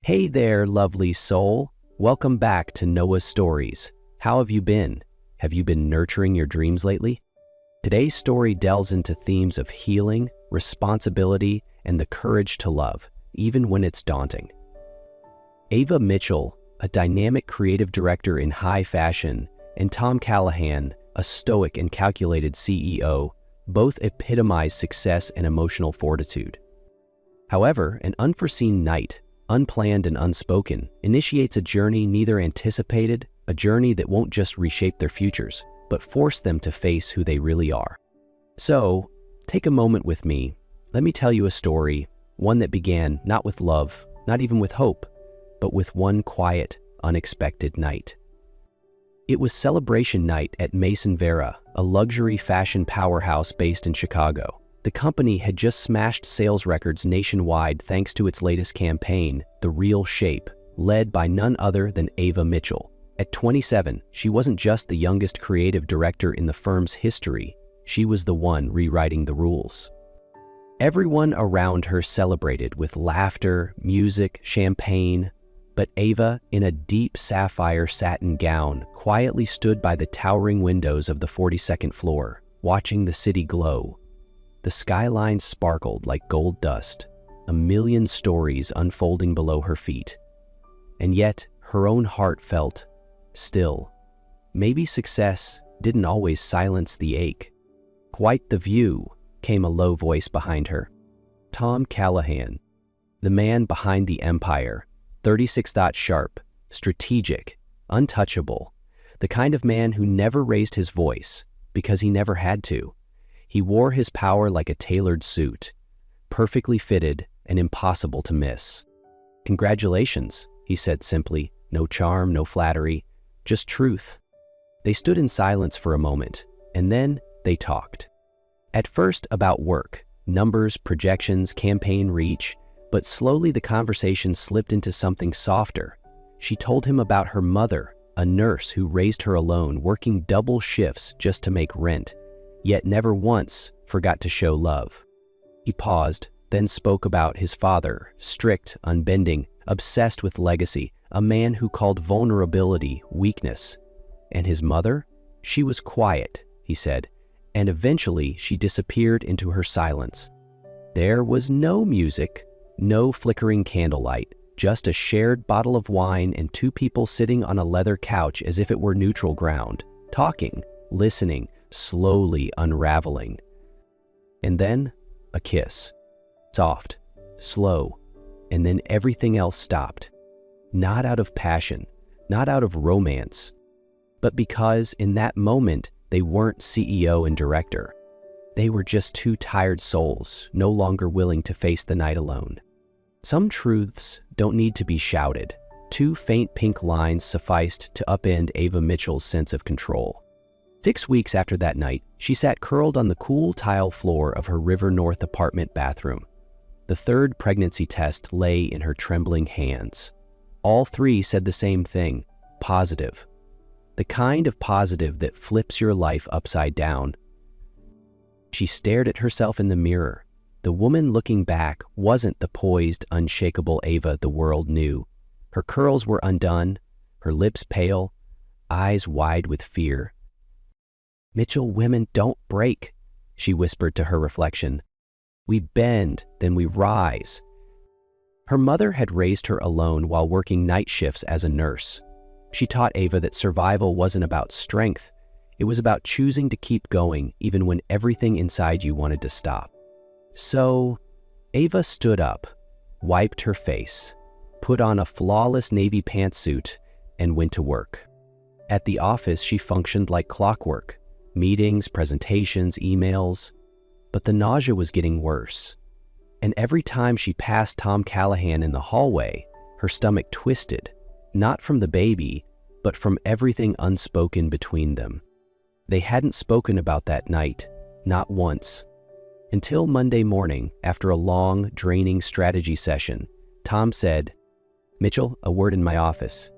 Hey there, lovely soul. Welcome back to Noah's Stories. How have you been? Have you been nurturing your dreams lately? Today's story delves into themes of healing, responsibility, and the courage to love, even when it's daunting. Ava Mitchell, a dynamic creative director in high fashion, and Tom Callahan, a stoic and calculated CEO, both epitomize success and emotional fortitude. However, an unforeseen night, unplanned and unspoken, initiates a journey neither anticipated, a journey that won't just reshape their futures, but force them to face who they really are. So, take a moment with me. Let me tell you a story, one that began not with love, not even with hope, but with one quiet, unexpected night. It was celebration night at Mason Vera, a luxury fashion powerhouse based in Chicago. The company had just smashed sales records nationwide thanks to its latest campaign, The Real Shape, led by none other than Ava Mitchell. At 27, she wasn't just the youngest creative director in the firm's history, she was the one rewriting the rules. Everyone around her celebrated with laughter, music, champagne, but Ava, in a deep sapphire satin gown, quietly stood by the towering windows of the 42nd floor, watching the city glow. The skyline sparkled like gold dust, a million stories unfolding below her feet. And yet, her own heart felt still. Maybe success didn't always silence the ache. Quite the view, came a low voice behind her. Tom Callahan, the man behind the empire, 36 sharp, strategic, untouchable, the kind of man who never raised his voice because he never had to. He wore his power like a tailored suit, perfectly fitted and impossible to miss. "Congratulations," he said simply, no charm, no flattery, just truth. They stood in silence for a moment, and then they talked. At first about work, numbers, projections, campaign reach, but slowly the conversation slipped into something softer. She told him about her mother, a nurse who raised her alone, working double shifts just to make rent, yet never once forgot to show love. He paused, then spoke about his father, strict, unbending, obsessed with legacy, a man who called vulnerability weakness. And his mother? She was quiet, he said, and eventually she disappeared into her silence. There was no music, no flickering candlelight, just a shared bottle of wine and two people sitting on a leather couch as if it were neutral ground, talking, listening, slowly unraveling. And then a kiss. Soft, slow, and then everything else stopped. Not out of passion, not out of romance, but because in that moment they weren't CEO and director. They were just two tired souls, no longer willing to face the night alone. Some truths don't need to be shouted. Two faint pink lines sufficed to upend Ava Mitchell's sense of control. 6 weeks after that night, she sat curled on the cool tile floor of her River North apartment bathroom. The third pregnancy test lay in her trembling hands. All three said the same thing: positive. The kind of positive that flips your life upside down. She stared at herself in the mirror. The woman looking back wasn't the poised, unshakable Ava the world knew. Her curls were undone, her lips pale, eyes wide with fear. "Mitchell women don't break," she whispered to her reflection. "We bend, then we rise." Her mother had raised her alone while working night shifts as a nurse. She taught Ava that survival wasn't about strength. It was about choosing to keep going even when everything inside you wanted to stop. So, Ava stood up, wiped her face, put on a flawless navy pantsuit, and went to work. At the office, she functioned like clockwork. Meetings, presentations, emails. But the nausea was getting worse. And every time she passed Tom Callahan in the hallway, her stomach twisted, not from the baby, but from everything unspoken between them. They hadn't spoken about that night, not once. Until Monday morning, after a long, draining strategy session, Tom said, "Mitchell, a word in my office."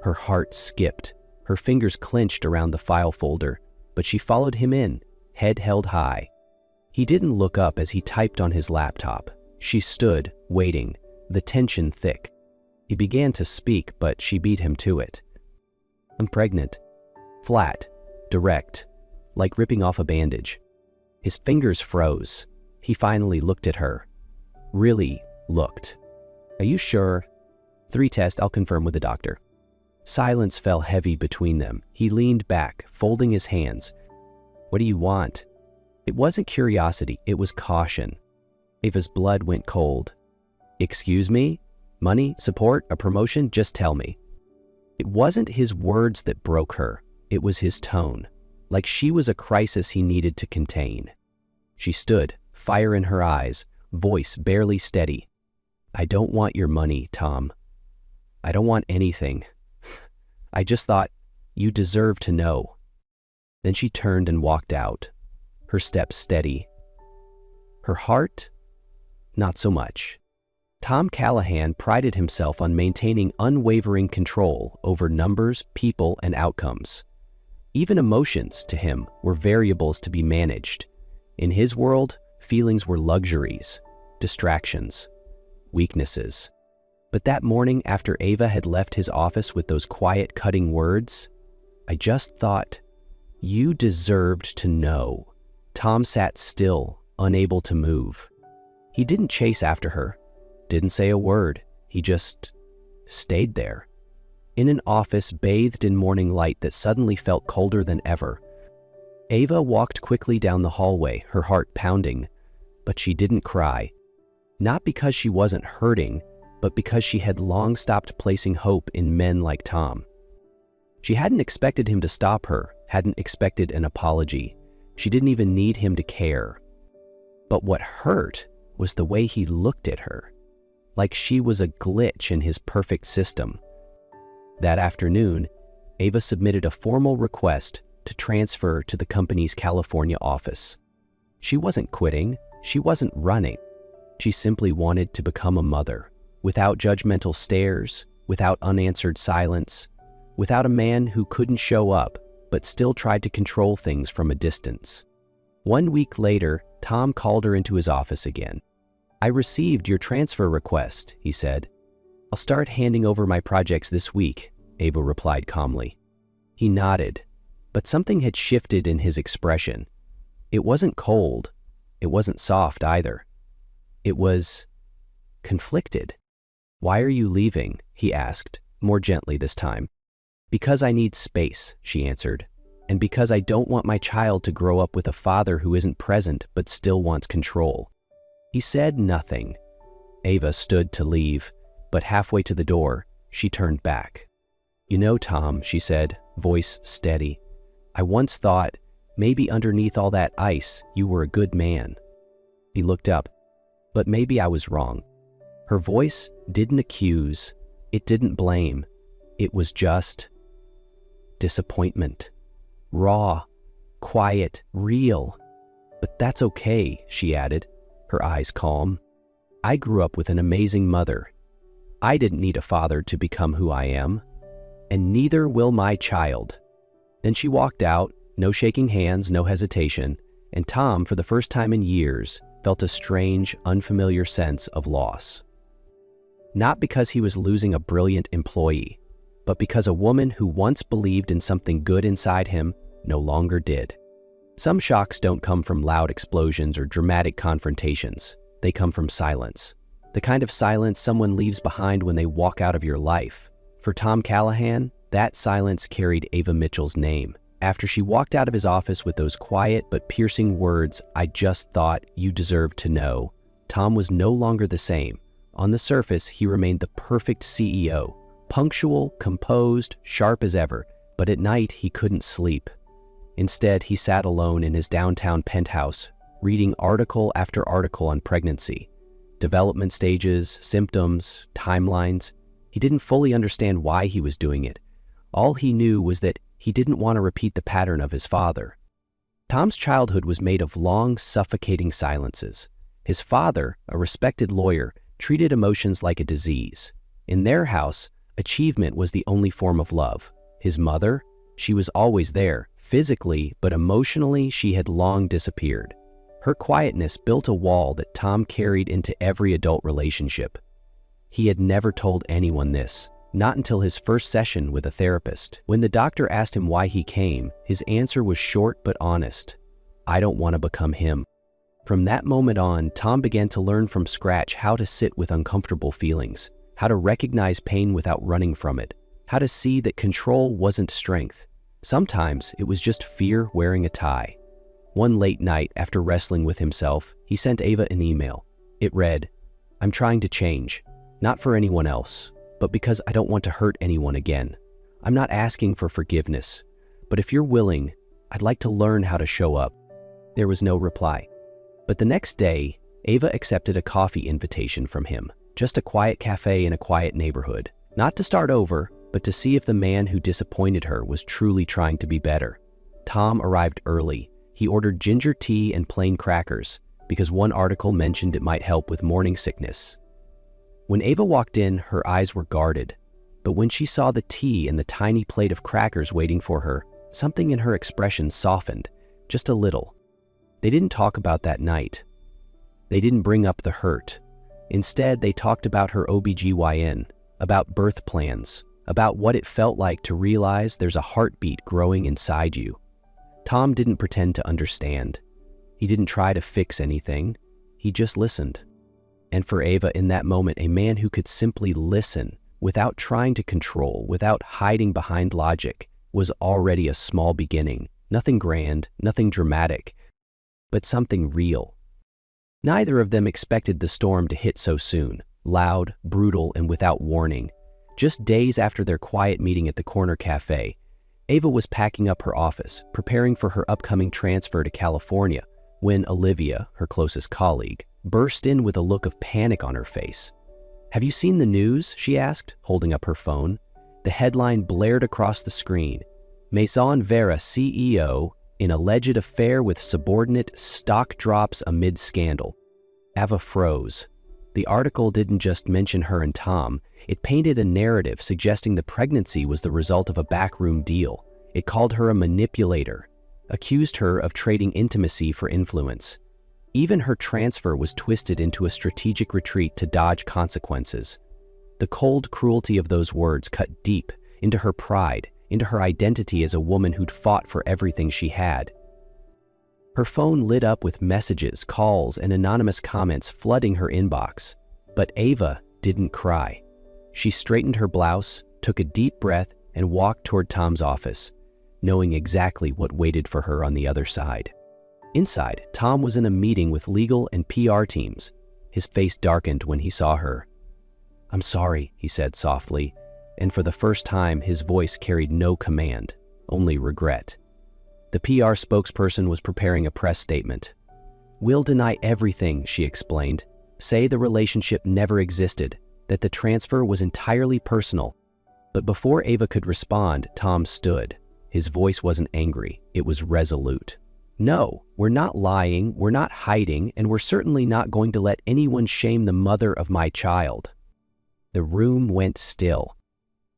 Her heart skipped. Her fingers clenched around the file folder, but she followed him in, head held high. He didn't look up as he typed on his laptop. She stood, waiting, the tension thick. He began to speak, but she beat him to it. "I'm pregnant." Flat, direct, like ripping off a bandage. His fingers froze. He finally looked at her. Really looked. "Are you sure?" "3 tests, I'll confirm with the doctor." Silence fell heavy between them. He leaned back, folding his hands. "What do you want?" It wasn't curiosity, it was caution. Ava's blood went cold. "Excuse me? Money? Support? A promotion? Just tell me." It wasn't his words that broke her. It was his tone, like she was a crisis he needed to contain. She stood, fire in her eyes, voice barely steady. "I don't want your money, Tom. I don't want anything. I just thought you deserve to know." Then she turned and walked out, her steps steady. Her heart? Not so much. Tom Callahan prided himself on maintaining unwavering control over numbers, people, and outcomes. Even emotions, to him, were variables to be managed. In his world, feelings were luxuries, distractions, weaknesses. But that morning after Ava had left his office with those quiet, cutting words, "I just thought, you deserved to know." Tom sat still, unable to move. He didn't chase after her, didn't say a word. He just stayed there. In an office bathed in morning light that suddenly felt colder than ever. Ava walked quickly down the hallway, her heart pounding, but she didn't cry. Not because she wasn't hurting, but because she had long stopped placing hope in men like Tom. She hadn't expected him to stop her, hadn't expected an apology. She didn't even need him to care. But what hurt was the way he looked at her, like she was a glitch in his perfect system. That afternoon, Ava submitted a formal request to transfer to the company's California office. She wasn't quitting, she wasn't running. She simply wanted to become a mother, without judgmental stares, without unanswered silence, without a man who couldn't show up but still tried to control things from a distance. 1 week later, Tom called her into his office again. "I received your transfer request," he said. "I'll start handing over my projects this week," Ava replied calmly. He nodded, but something had shifted in his expression. It wasn't cold. It wasn't soft either. It was conflicted. "Why are you leaving?" he asked, more gently this time. "Because I need space," she answered, "and because I don't want my child to grow up with a father who isn't present but still wants control." He said nothing. Ava stood to leave, but halfway to the door, she turned back. "You know, Tom," she said, voice steady, "I once thought, maybe underneath all that ice, you were a good man." He looked up, "But maybe I was wrong." Her voice didn't accuse, it didn't blame. It was just disappointment. Raw, quiet, real. "But that's okay," she added, her eyes calm. "I grew up with an amazing mother. I didn't need a father to become who I am, and neither will my child." Then she walked out, no shaking hands, no hesitation, and Tom, for the first time in years, felt a strange, unfamiliar sense of loss. Not because he was losing a brilliant employee, but because a woman who once believed in something good inside him no longer did. Some shocks don't come from loud explosions or dramatic confrontations. They come from silence. The kind of silence someone leaves behind when they walk out of your life. For Tom Callahan, that silence carried Ava Mitchell's name. After she walked out of his office with those quiet but piercing words, "I just thought you deserved to know," Tom was no longer the same. On the surface, he remained the perfect CEO, punctual, composed, sharp as ever, but at night he couldn't sleep. Instead, he sat alone in his downtown penthouse, reading article after article on pregnancy, development stages, symptoms, timelines. He didn't fully understand why he was doing it. All he knew was that he didn't want to repeat the pattern of his father. Tom's childhood was made of long, suffocating silences. His father, a respected lawyer, treated emotions like a disease. In their house, achievement was the only form of love. His mother, she was always there, physically, but emotionally she had long disappeared. Her quietness built a wall that Tom carried into every adult relationship. He had never told anyone this, not until his first session with a therapist. When the doctor asked him why he came, his answer was short but honest. I don't want to become him. From that moment on, Tom began to learn from scratch how to sit with uncomfortable feelings, how to recognize pain without running from it, how to see that control wasn't strength. Sometimes it was just fear wearing a tie. One late night, after wrestling with himself, he sent Ava an email. It read, "I'm trying to change, not for anyone else, but because I don't want to hurt anyone again. I'm not asking for forgiveness, but if you're willing, I'd like to learn how to show up." There was no reply. But the next day, Ava accepted a coffee invitation from him, just a quiet cafe in a quiet neighborhood, not to start over, but to see if the man who disappointed her was truly trying to be better. Tom arrived early. He ordered ginger tea and plain crackers, because one article mentioned it might help with morning sickness. When Ava walked in, her eyes were guarded, but when she saw the tea and the tiny plate of crackers waiting for her, something in her expression softened, just a little. They didn't talk about that night. They didn't bring up the hurt. Instead, they talked about her OBGYN, about birth plans, about what it felt like to realize there's a heartbeat growing inside you. Tom didn't pretend to understand. He didn't try to fix anything. He just listened. And for Ava, in that moment, a man who could simply listen without trying to control, without hiding behind logic, was already a small beginning. Nothing grand, nothing dramatic, but something real. Neither of them expected the storm to hit so soon, loud, brutal, and without warning. Just days after their quiet meeting at the corner cafe, Ava was packing up her office, preparing for her upcoming transfer to California, when Olivia, her closest colleague, burst in with a look of panic on her face. "Have you seen the news?" she asked, holding up her phone. The headline blared across the screen. "Maison Vera CEO in alleged affair with subordinate, stock drops amid scandal." Ava froze. The article didn't just mention her and Tom. It painted a narrative suggesting the pregnancy was the result of a backroom deal. It called her a manipulator, accused her of trading intimacy for influence. Even her transfer was twisted into a strategic retreat to dodge consequences. The cold cruelty of those words cut deep into her pride, into her identity as a woman who'd fought for everything she had. Her phone lit up with messages, calls, and anonymous comments flooding her inbox. But Ava didn't cry. She straightened her blouse, took a deep breath, and walked toward Tom's office, knowing exactly what waited for her on the other side. Inside, Tom was in a meeting with legal and PR teams. His face darkened when he saw her. "I'm sorry," he said softly, and for the first time his voice carried no command, only regret. The PR spokesperson was preparing a press statement. "We'll deny everything," she explained. "Say the relationship never existed, that the transfer was entirely personal." But before Ava could respond, Tom stood. His voice wasn't angry, it was resolute. "No, we're not lying, we're not hiding, and we're certainly not going to let anyone shame the mother of my child." The room went still.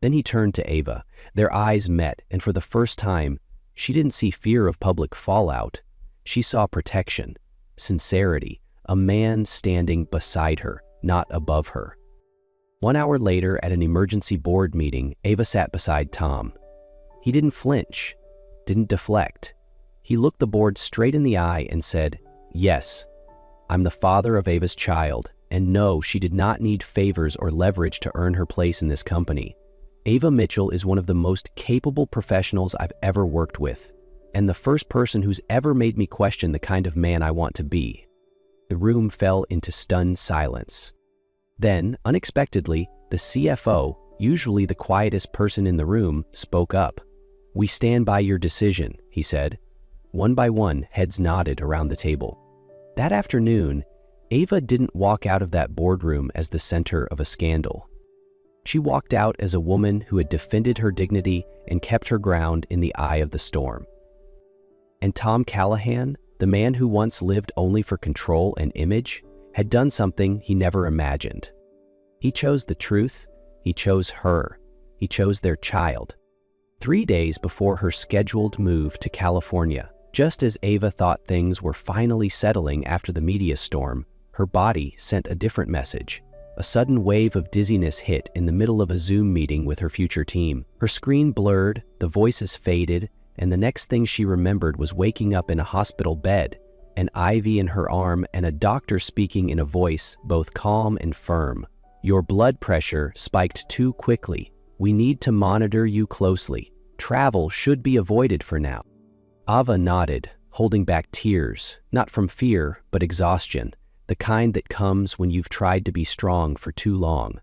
Then he turned to Ava. Their eyes met, and for the first time, she didn't see fear of public fallout. She saw protection, sincerity, a man standing beside her, not above her. 1 hour later, at an emergency board meeting, Ava sat beside Tom. He didn't flinch, didn't deflect. He looked the board straight in the eye and said, "Yes, I'm the father of Ava's child, and no, she did not need favors or leverage to earn her place in this company. Ava Mitchell is one of the most capable professionals I've ever worked with, and the first person who's ever made me question the kind of man I want to be." The room fell into stunned silence. Then, unexpectedly, the CFO, usually the quietest person in the room, spoke up. "We stand by your decision," he said. One by one, heads nodded around the table. That afternoon, Ava didn't walk out of that boardroom as the center of a scandal. She walked out as a woman who had defended her dignity and kept her ground in the eye of the storm. And Tom Callahan, the man who once lived only for control and image, had done something he never imagined. He chose the truth, he chose her, he chose their child. 3 days before her scheduled move to California, just as Ava thought things were finally settling after the media storm, her body sent a different message. A sudden wave of dizziness hit in the middle of a Zoom meeting with her future team. Her screen blurred, the voices faded, and the next thing she remembered was waking up in a hospital bed, an IV in her arm, and a doctor speaking in a voice both calm and firm. "Your blood pressure spiked too quickly. We need to monitor you closely. Travel should be avoided for now." Ava nodded, holding back tears, not from fear, but exhaustion, the kind that comes when you've tried to be strong for too long.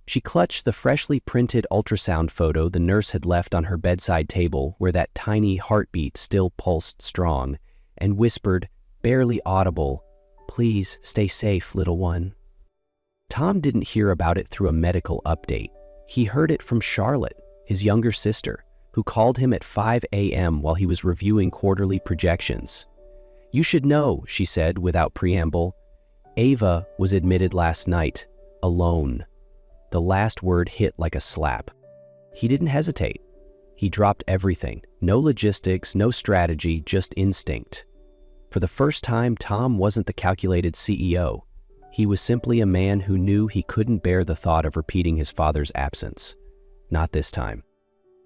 She clutched the freshly printed ultrasound photo the nurse had left on her bedside table where that tiny heartbeat still pulsed strong, and whispered, barely audible, "Please stay safe, little one." Tom didn't hear about it through a medical update. He heard it from Charlotte, his younger sister, who called him at 5 a.m. while he was reviewing quarterly projections. "You should know," she said without preamble. "Ava was admitted last night, alone." The last word hit like a slap. He didn't hesitate. He dropped everything. No logistics, no strategy, just instinct. For the first time, Tom wasn't the calculated CEO. He was simply a man who knew he couldn't bear the thought of repeating his father's absence. Not this time.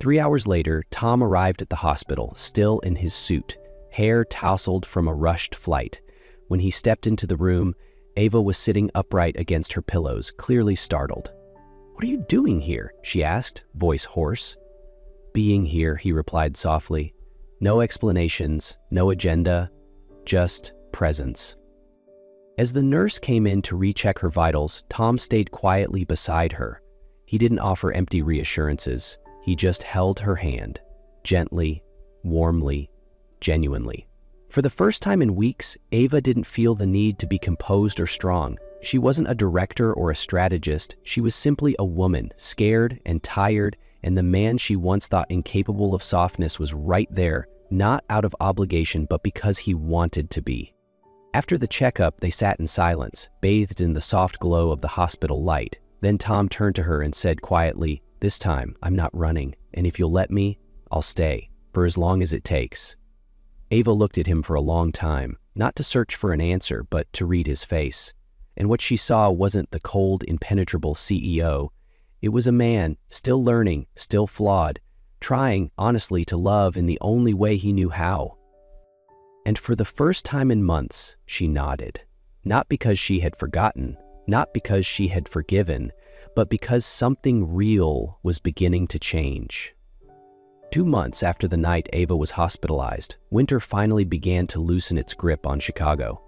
3 hours later, Tom arrived at the hospital, still in his suit, hair tousled from a rushed flight. When he stepped into the room, Ava was sitting upright against her pillows, clearly startled. "What are you doing here?" she asked, voice hoarse. "Being here," he replied softly. "No explanations, no agenda, just presence." As the nurse came in to recheck her vitals, Tom stayed quietly beside her. He didn't offer empty reassurances. He just held her hand, gently, warmly, genuinely. For the first time in weeks, Ava didn't feel the need to be composed or strong. She wasn't a director or a strategist. She was simply a woman, scared and tired, and the man she once thought incapable of softness was right there, not out of obligation, but because he wanted to be. After the checkup, they sat in silence, bathed in the soft glow of the hospital light. Then Tom turned to her and said quietly, "This time, I'm not running, and if you'll let me, I'll stay, for as long as it takes." Ava looked at him for a long time, not to search for an answer, but to read his face. And what she saw wasn't the cold, impenetrable CEO. It was a man, still learning, still flawed, trying, honestly, to love in the only way he knew how. And for the first time in months, she nodded. Not because she had forgotten, not because she had forgiven, but because something real was beginning to change. 2 months after the night Ava was hospitalized, winter finally began to loosen its grip on Chicago.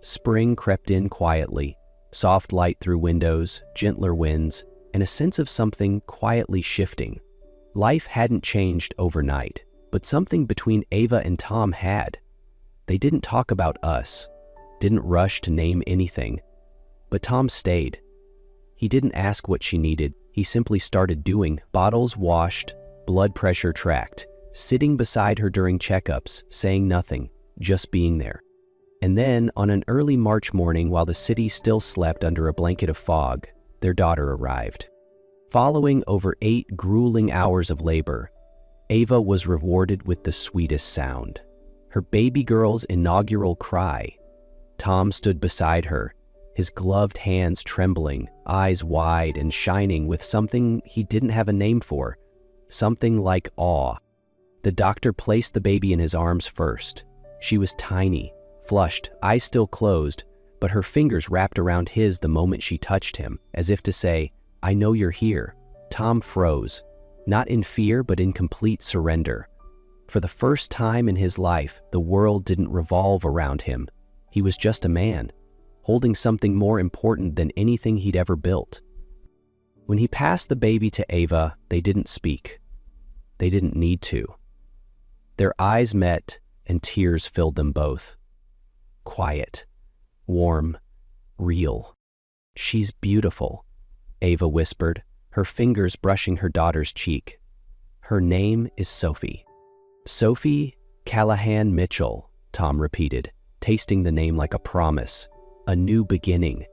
Spring crept in quietly, soft light through windows, gentler winds, and a sense of something quietly shifting. Life hadn't changed overnight, but something between Ava and Tom had. They didn't talk about us, didn't rush to name anything, but Tom stayed. He didn't ask what she needed, he simply started doing. Bottles washed, blood pressure tracked, sitting beside her during checkups, saying nothing, just being there. And then, on an early March morning while the city still slept under a blanket of fog, their daughter arrived. Following over 8 grueling hours of labor, Ava was rewarded with the sweetest sound. Her baby girl's inaugural cry. Tom stood beside her, his gloved hands trembling, eyes wide and shining with something he didn't have a name for, something like awe. The doctor placed the baby in his arms first. She was tiny, flushed, eyes still closed, but her fingers wrapped around his the moment she touched him, as if to say, "I know you're here." Tom froze, not in fear but in complete surrender. For the first time in his life, the world didn't revolve around him. He was just a man, holding something more important than anything he'd ever built. When he passed the baby to Ava, they didn't speak. They didn't need to. Their eyes met, and tears filled them both. Quiet, warm, real. "She's beautiful," Ava whispered, her fingers brushing her daughter's cheek. "Her name is Sophie." "Sophie Callahan Mitchell," Tom repeated, tasting the name like a promise, a new beginning.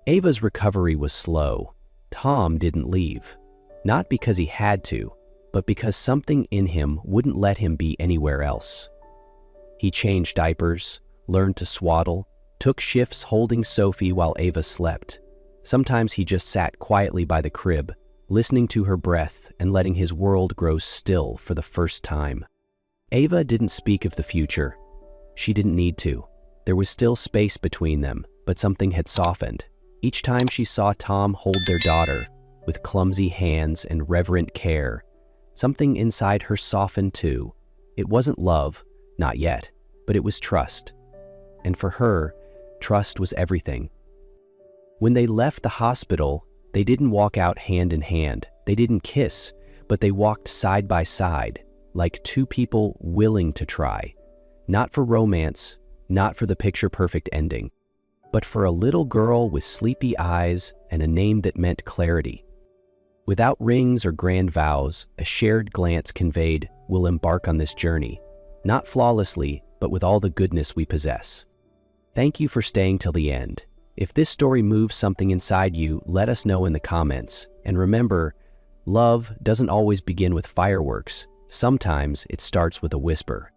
Ava's recovery was slow. Tom didn't leave, not because he had to, but because something in him wouldn't let him be anywhere else. He changed diapers, learned to swaddle, took shifts holding Sophie while Ava slept. Sometimes he just sat quietly by the crib, listening to her breath and letting his world grow still for the first time. Ava didn't speak of the future. She didn't need to. There was still space between them, but something had softened. Each time she saw Tom hold their daughter, with clumsy hands and reverent care, something inside her softened too. It wasn't love, not yet, but it was trust. And for her, trust was everything. When they left the hospital, they didn't walk out hand in hand. They didn't kiss, but they walked side by side, like two people willing to try. Not for romance, not for the picture-perfect ending, but for a little girl with sleepy eyes and a name that meant clarity. Without rings or grand vows, a shared glance conveyed, "We'll embark on this journey, not flawlessly, but with all the goodness we possess." Thank you for staying till the end. If this story moves something inside you, let us know in the comments. And remember, love doesn't always begin with fireworks. Sometimes it starts with a whisper.